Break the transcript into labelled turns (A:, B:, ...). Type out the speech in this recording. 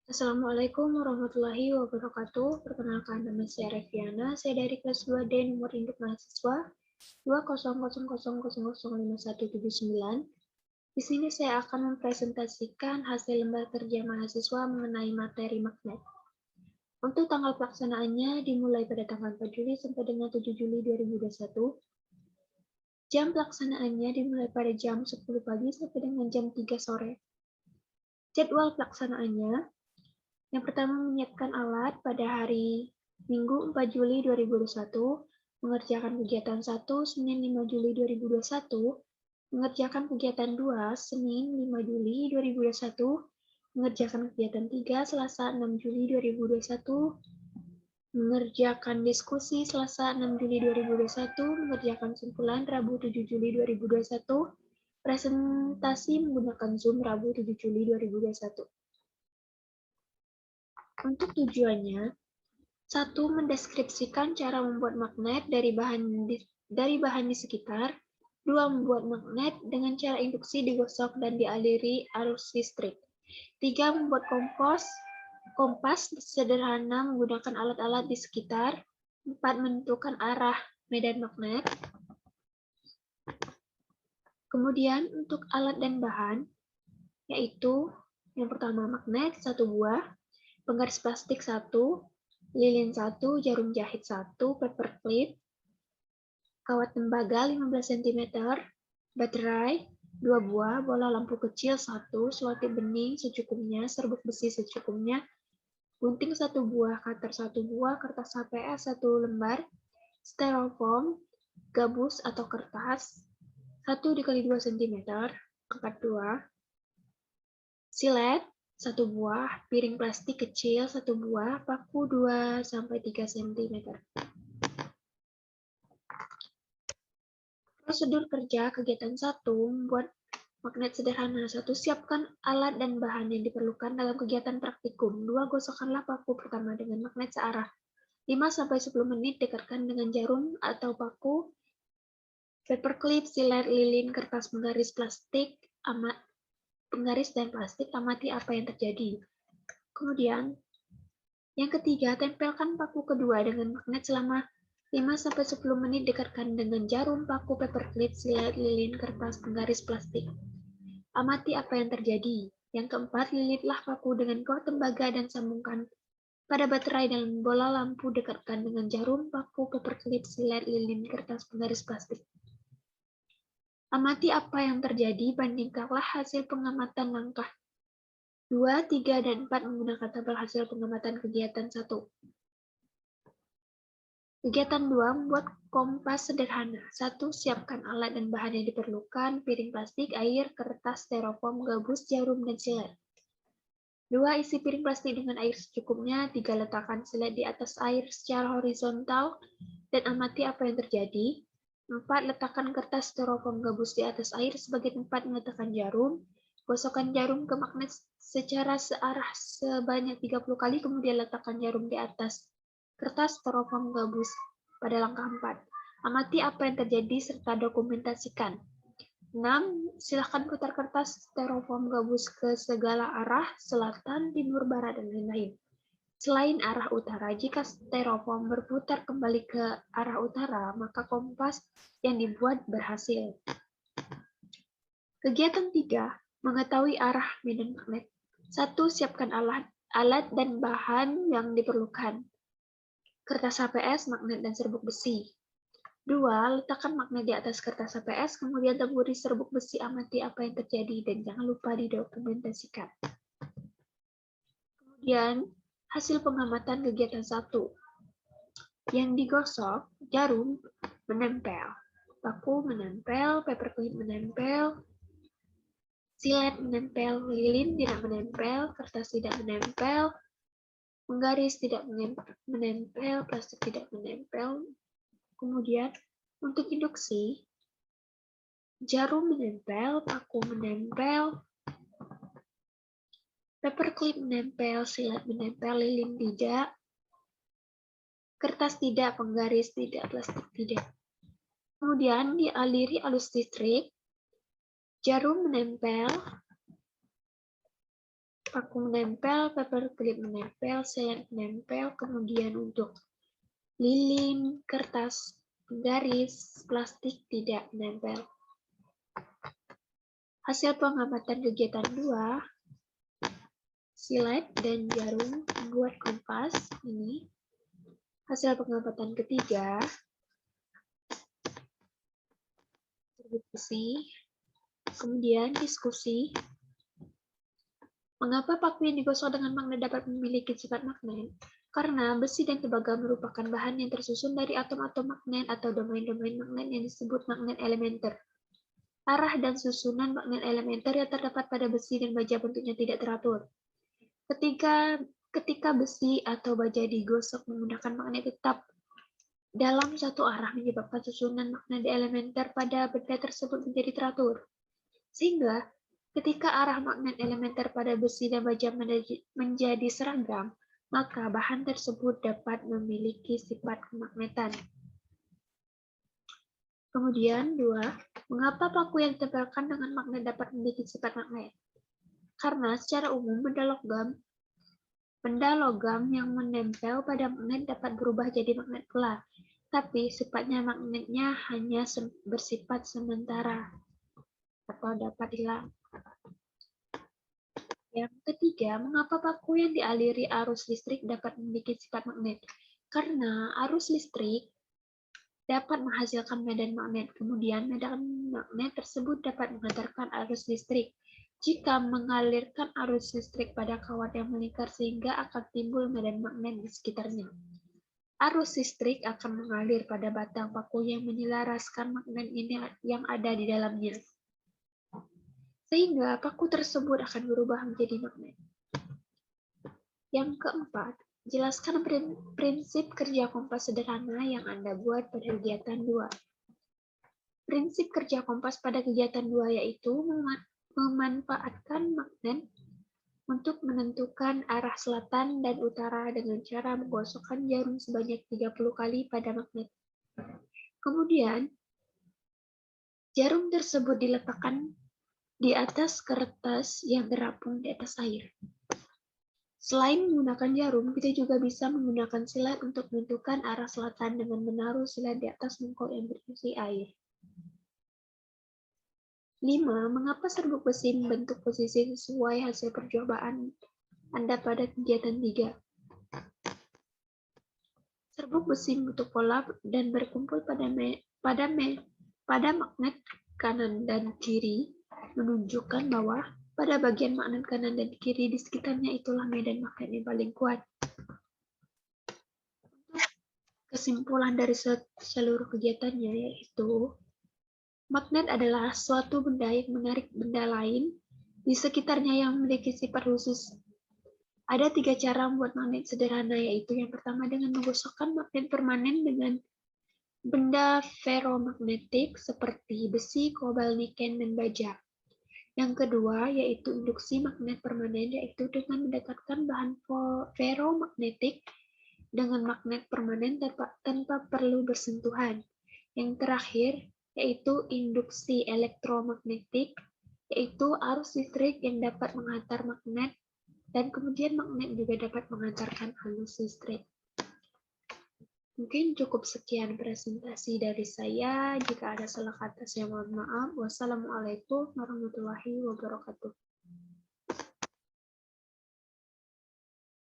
A: Assalamualaikum warahmatullahi wabarakatuh. Perkenalkan, nama saya Reviana. Saya dari kelas 2D nomor induk mahasiswa 200005179. Di sini saya akan mempresentasikan hasil lembar kerja mahasiswa mengenai materi magnet. Untuk tanggal pelaksanaannya dimulai pada tanggal 4 Juli sampai dengan 7 Juli 2021. Jam pelaksanaannya dimulai pada jam 10 pagi sampai dengan jam 3 sore. Jadwal pelaksanaannya: yang pertama, menyiapkan alat pada hari Minggu 4 Juli 2021, mengerjakan kegiatan 1 Senin 5 Juli 2021, mengerjakan kegiatan 2 Senin 5 Juli 2021, mengerjakan kegiatan 3 Selasa 6 Juli 2021, mengerjakan diskusi Selasa 6 Juli 2021, mengerjakan simpulan Rabu 7 Juli 2021, presentasi menggunakan Zoom Rabu 7 Juli 2021. Untuk tujuannya: 1. Mendeskripsikan cara membuat magnet dari bahan di sekitar. 2. Membuat magnet dengan cara induksi digosok dan dialiri arus listrik. 3. Membuat kompas sederhana menggunakan alat-alat di sekitar. 4. Menentukan arah medan magnet. Kemudian untuk alat dan bahan, yaitu yang pertama magnet 1 buah, penggaris plastik 1, lilin 1, jarum jahit 1, paperclip, kawat tembaga 15 cm, baterai 2 buah, bola lampu kecil 1, selotip bening secukupnya, serbuk besi secukupnya, gunting 1 buah, cutter 1 buah, kertas HPS 1 lembar, styrofoam, gabus atau kertas 1x2 cm, angkat 2, silet 1 buah, piring plastik kecil 1 buah, paku 2-3 cm. Prosedur kerja kegiatan 1, membuat magnet sederhana. 1. Siapkan alat dan bahan yang diperlukan dalam kegiatan praktikum. 2. Gosokkanlah paku pertama dengan magnet searah. 5-10 menit dekatkan dengan jarum atau paku, paperclip, silet, lilin, kertas penggaris plastik, penggaris dan plastik, amati apa yang terjadi. Kemudian, yang ketiga, tempelkan paku kedua dengan magnet selama 5-10 menit, dekatkan dengan jarum, paku, paperclip, silet, lilin, kertas penggaris plastik. Amati apa yang terjadi. Yang keempat, lilitlah paku dengan kawat tembaga dan sambungkan pada baterai dan bola lampu, dekatkan dengan jarum, paku, paperclip, silet, lilin, kertas penggaris plastik. Amati apa yang terjadi, bandingkanlah hasil pengamatan langkah 2, 3, dan 4 menggunakan tabel hasil pengamatan kegiatan 1. Kegiatan 2, membuat kompas sederhana. 1. Siapkan alat dan bahan yang diperlukan, piring plastik, air, kertas, styrofoam, gabus, jarum, dan silet. 2. Isi piring plastik dengan air secukupnya. 3. Letakkan silet di atas air secara horizontal dan amati apa yang terjadi. 4. Letakkan kertas styrofoam gabus di atas air sebagai tempat meletakkan jarum. Gosokkan jarum ke magnet secara searah sebanyak 30 kali, kemudian letakkan jarum di atas kertas styrofoam gabus pada langkah 4. Amati apa yang terjadi serta dokumentasikan. 6. Silakan putar kertas styrofoam gabus ke segala arah, selatan, timur, barat, dan lain-lain. Selain arah utara, jika styrofoam berputar kembali ke arah utara, maka kompas yang dibuat berhasil. Kegiatan 3. Mengetahui arah medan magnet. 1. Siapkan alat dan bahan yang diperlukan. Kertas HPS, magnet, dan serbuk besi. 2. Letakkan magnet di atas kertas HPS, kemudian taburi serbuk besi, amati apa yang terjadi, dan jangan lupa didokumentasikan. Kemudian, hasil pengamatan kegiatan 1. Yang digosok, jarum menempel, paku menempel, paperclip menempel, silet menempel, lilin tidak menempel, kertas tidak menempel, penggaris tidak menempel, plastik tidak menempel. Kemudian, untuk induksi, jarum menempel, paku menempel, paperclip menempel, silet menempel, lilin tidak, kertas tidak, penggaris tidak, plastik tidak. Kemudian dialiri arus listrik, jarum menempel, paku menempel, paperclip menempel, selat menempel, kemudian untuk lilin, kertas, garis, plastik tidak menempel. Hasil pengamatan kegiatan 2, silet dan jarum membuat kompas ini. Hasil pengamatan ketiga, besi. Kemudian diskusi. Mengapa paku yang digosok dengan magnet dapat memiliki sifat magnet? Karena besi dan tembaga merupakan bahan yang tersusun dari atom-atom magnet atau domain-domain magnet yang disebut magnet elementer. Arah dan susunan magnet elementer yang terdapat pada besi dan baja bentuknya tidak teratur. Ketika besi atau baja digosok menggunakan magnet tetap dalam satu arah menyebabkan susunan magnet elementer pada benda tersebut menjadi teratur. Sehingga ketika arah magnet elementer pada besi dan baja menjadi seragam, maka bahan tersebut dapat memiliki sifat kemagnetan. Kemudian 2, mengapa paku yang ditempelkan dengan magnet dapat memiliki sifat magnet? Karena secara umum benda logam yang menempel pada magnet dapat berubah jadi magnet pula, tapi sifatnya magnetnya hanya bersifat sementara atau dapat hilang. Yang ketiga, mengapa paku yang dialiri arus listrik dapat memiliki sifat magnet? Karena arus listrik dapat menghasilkan medan magnet, kemudian medan magnet tersebut dapat mengantarkan arus listrik. Jika mengalirkan arus listrik pada kawat yang melingkar sehingga akan timbul medan magnet di sekitarnya. Arus listrik akan mengalir pada batang paku yang menyelaraskan magnet ini yang ada di dalamnya. Sehingga paku tersebut akan berubah menjadi magnet. Yang keempat, jelaskan prinsip kerja kompas sederhana yang Anda buat pada kegiatan 2. Prinsip kerja kompas pada kegiatan 2 yaitu memanfaatkan magnet untuk menentukan arah selatan dan utara dengan cara menggosokkan jarum sebanyak 30 kali pada magnet. Kemudian, jarum tersebut diletakkan di atas kertas yang terapung di atas air. Selain menggunakan jarum, kita juga bisa menggunakan silet untuk menentukan arah selatan dengan menaruh silet di atas mangkok yang berisi air. 5. Mengapa serbuk besi membentuk posisi sesuai hasil percobaan Anda pada kegiatan 3? Serbuk besi membentuk pola dan berkumpul pada magnet kanan dan kiri, menunjukkan bahwa pada bagian magnet kanan dan kiri di sekitarnya itulah medan magnet yang paling kuat. Kesimpulan dari seluruh kegiatannya yaitu magnet adalah suatu benda yang menarik benda lain di sekitarnya yang memiliki sifat khusus. Ada 3 cara membuat magnet sederhana, yaitu yang pertama dengan menggosokkan magnet permanen dengan benda ferromagnetik seperti besi, kobalt, niken, dan baja. Yang kedua yaitu induksi magnet permanen, yaitu dengan mendekatkan bahan ferromagnetik dengan magnet permanen tanpa perlu bersentuhan. Yang terakhir yaitu induksi elektromagnetik, yaitu arus listrik yang dapat menghantar magnet dan kemudian magnet juga dapat menghantarkan arus listrik. Mungkin cukup sekian presentasi dari saya. Jika ada salah kata, saya mohon maaf. Wassalamualaikum warahmatullahi wabarakatuh.